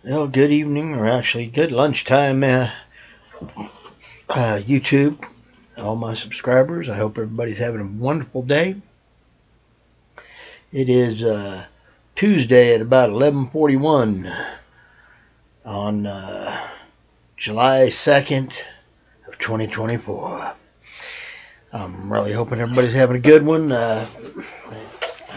Well, good evening, or actually good lunchtime, YouTube, all my subscribers. I hope everybody's having a wonderful day. It is Tuesday at about 11:41 on July 2nd of 2024. I'm really hoping everybody's having a good one. I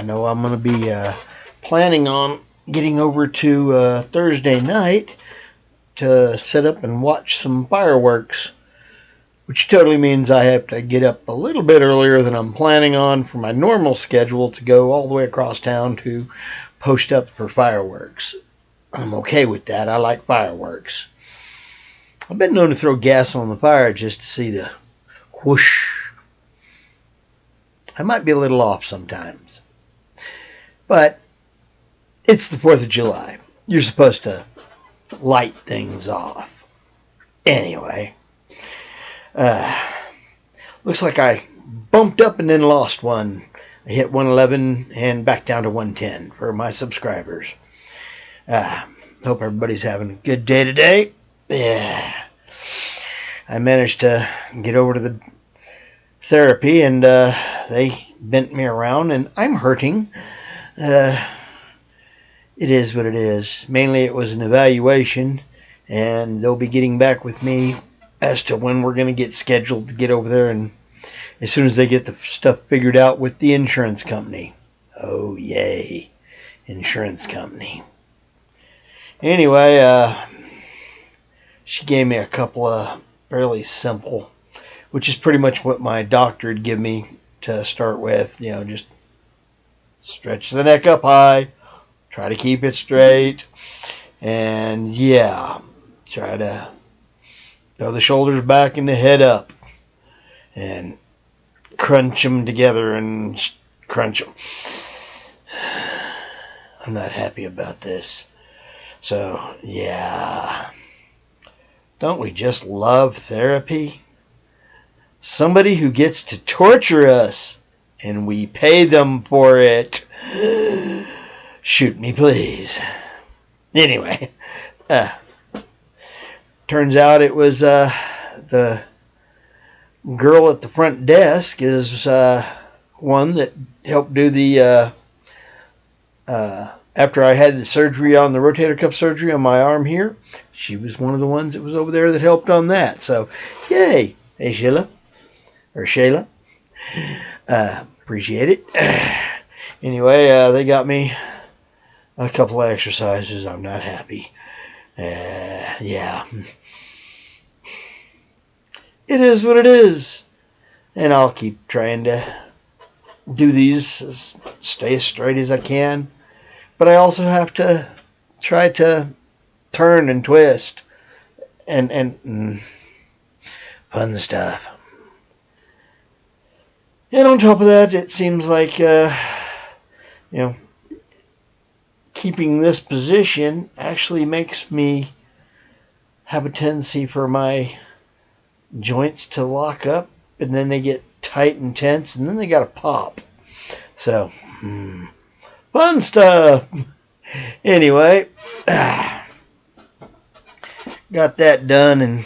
know I'm going to be planning on getting over to Thursday night to set up and watch some fireworks, which totally means I have to get up a little bit earlier than I'm planning on for my normal schedule to go all the way across town to post up for fireworks. I'm okay with that. I like fireworks. I've been known to throw gas on the fire just to see the whoosh. I might be a little off sometimes, but it's the 4th of July. You're supposed to light things off. Anyway, looks like I bumped up and then lost one. I hit 111 and back down to 110 for my subscribers. Hope everybody's having a good day today. Yeah. I managed to get over to the therapy and they bent me around and I'm hurting. It is what it is. Mainly it was an evaluation and they'll be getting back with me as to when we're going to get scheduled to get over there, and as soon as they get the stuff figured out with the insurance company. Oh, yay. Insurance company. Anyway, she gave me a couple of fairly simple, which is pretty much what my doctor had given me to start with. You know, just stretch the neck up high, try to keep it straight, and yeah, try to throw the shoulders back and the head up and crunch them together and crunch them. I'm not happy about this. So, yeah. Don't we just love therapy? Somebody who gets to torture us and we pay them for it. Shoot me, please. Anyway, turns out it was the girl at the front desk is one that helped do the after I had the surgery on the rotator cuff surgery on my arm here. She was one of the ones that was over there that helped on that. So, yay. Hey, Sheila. Or Shayla. Appreciate it. Anyway, they got me a couple of exercises. I'm not happy. Yeah. It is what it is. And I'll keep trying to do these, stay as straight as I can. But I also have to try to turn and twist and fun stuff. And on top of that, it seems like, keeping this position actually makes me have a tendency for my joints to lock up, and then they get tight and tense, and then they got to pop. So, fun stuff. Anyway, got that done, and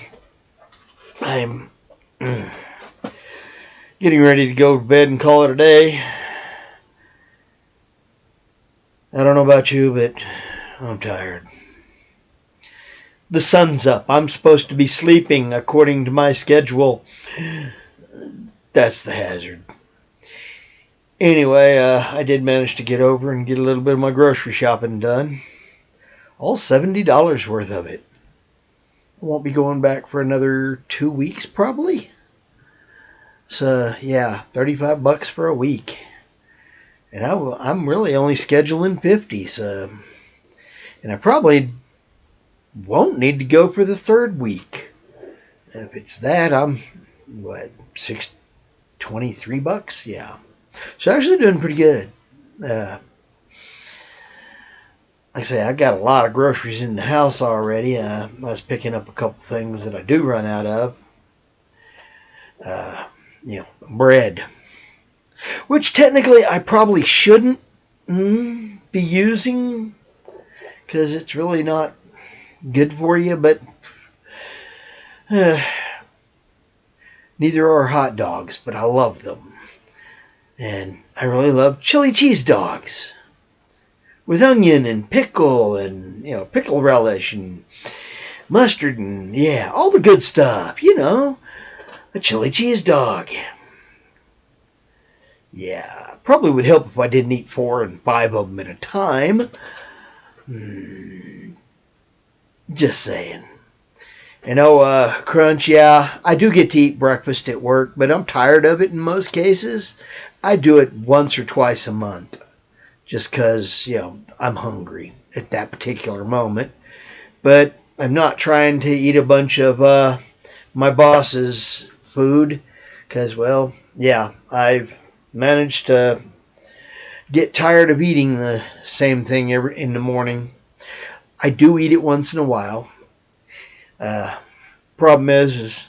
I'm getting ready to go to bed and call it a day. I don't know about you, but I'm tired. The sun's up. I'm supposed to be sleeping according to my schedule. That's the hazard. Anyway, I did manage to get over and get a little bit of my grocery shopping done. All $70 worth of it. I won't be going back for another 2 weeks probably. So, yeah, $35 for a week. And I'm really only scheduling 50, so... And I probably won't need to go for the third week. If it's that, I'm, $23? Yeah. So actually doing pretty good. Like I say, I got a lot of groceries in the house already. I was picking up a couple things that I do run out of. Bread. Which technically I probably shouldn't be using, because it's really not good for you, but uh, neither are hot dogs, but I love them. And I really love chili cheese dogs with onion and pickle and, pickle relish and mustard and, all the good stuff, a chili cheese dog. Yeah, probably would help if I didn't eat 4 and 5 of them at a time. Just saying. Crunch, I do get to eat breakfast at work, but I'm tired of it in most cases. I do it once or twice a month just because, I'm hungry at that particular moment. But I'm not trying to eat a bunch of my boss's food because, I've managed to get tired of eating the same thing in the morning. I do eat it once in a while. Problem is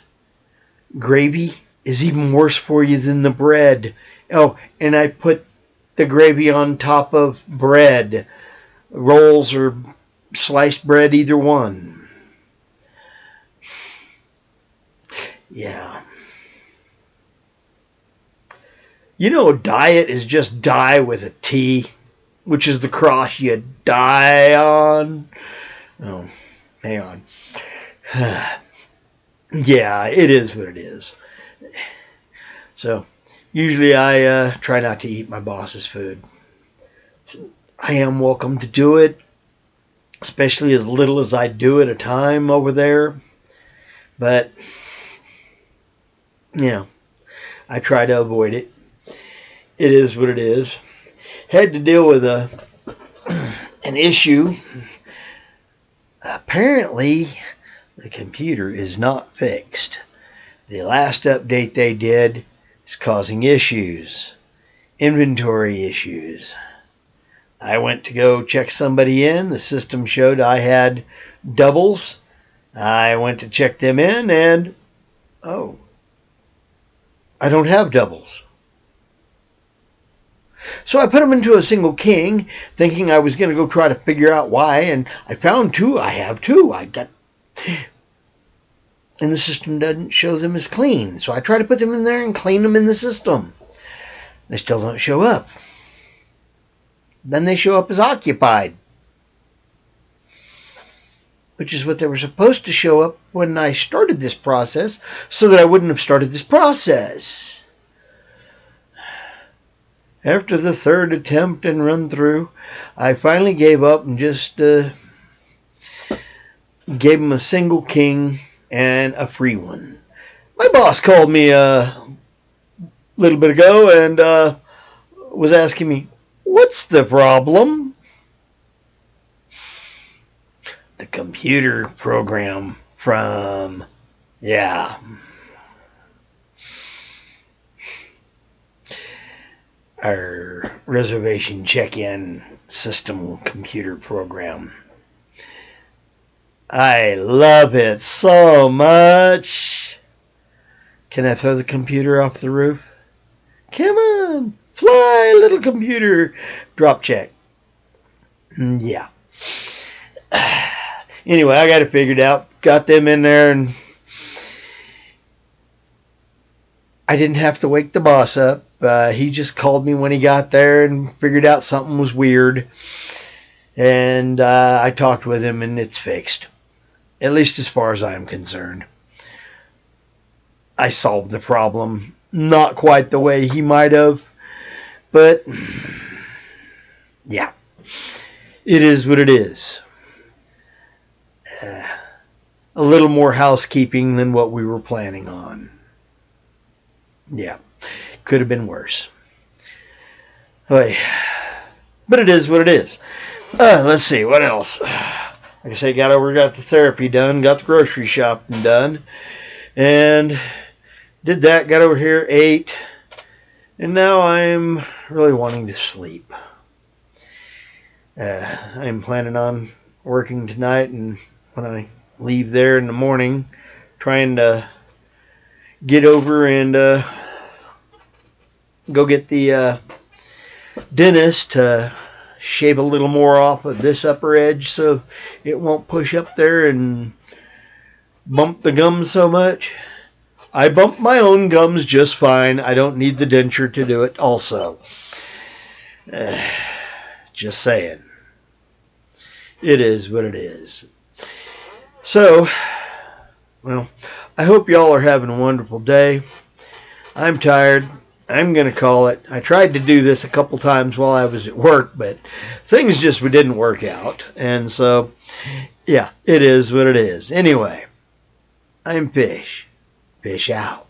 gravy is even worse for you than the bread. Oh, and I put the gravy on top of bread, rolls or sliced bread, either one. Yeah. Diet is just die with a T, which is the cross you die on. Oh, hang on. Yeah, it is what it is. So, usually I try not to eat my boss's food. I am welcome to do it, especially as little as I do at a time over there. But, I try to avoid it. It is what it is. Had to deal with an issue. Apparently, the computer is not fixed. The last update they did is causing issues. Inventory issues. I went to go check somebody in. The system showed I had doubles. I went to check them in and, I don't have doubles. So I put them into a single king, thinking I was going to go try to figure out why, and I found 2. I have 2. And the system doesn't show them as clean. So I try to put them in there and clean them in the system. They still don't show up. Then they show up as occupied, which is what they were supposed to show up when I started this process, so that I wouldn't have started this process. After the 3rd attempt and run through, I finally gave up and just gave them a single king and a free one. My boss called me a little bit ago and was asking me, what's the problem? The computer program from, our reservation check-in system computer program. I love it so much. Can I throw the computer off the roof? Come on, fly, little computer. Drop check. Yeah. Anyway, I got it figured out. Got them in there, and I didn't have to wake the boss up. He just called me when he got there and figured out something was weird. And I talked with him, and it's fixed. At least as far as I'm concerned. I solved the problem. Not quite the way he might have. But, yeah. It is what it is. A little more housekeeping than what we were planning on. Yeah. Could have been worse. But it is what it is. Let's see, what else? Like I say, got the therapy done, got the grocery shopping done, and did that, got over here, ate, and now I'm really wanting to sleep. I'm planning on working tonight, and when I leave there in the morning, trying to get over and go get the dentist to shave a little more off of this upper edge so it won't push up there and bump the gums so much. I bump my own gums just fine. I don't need the denture to do it also. Just saying. It is what it is. So, well, I hope y'all are having a wonderful day. I'm tired. I'm going to call it. I tried to do this a couple times while I was at work, but things just didn't work out. And so, yeah, it is what it is. Anyway, I'm Fish. Fish out.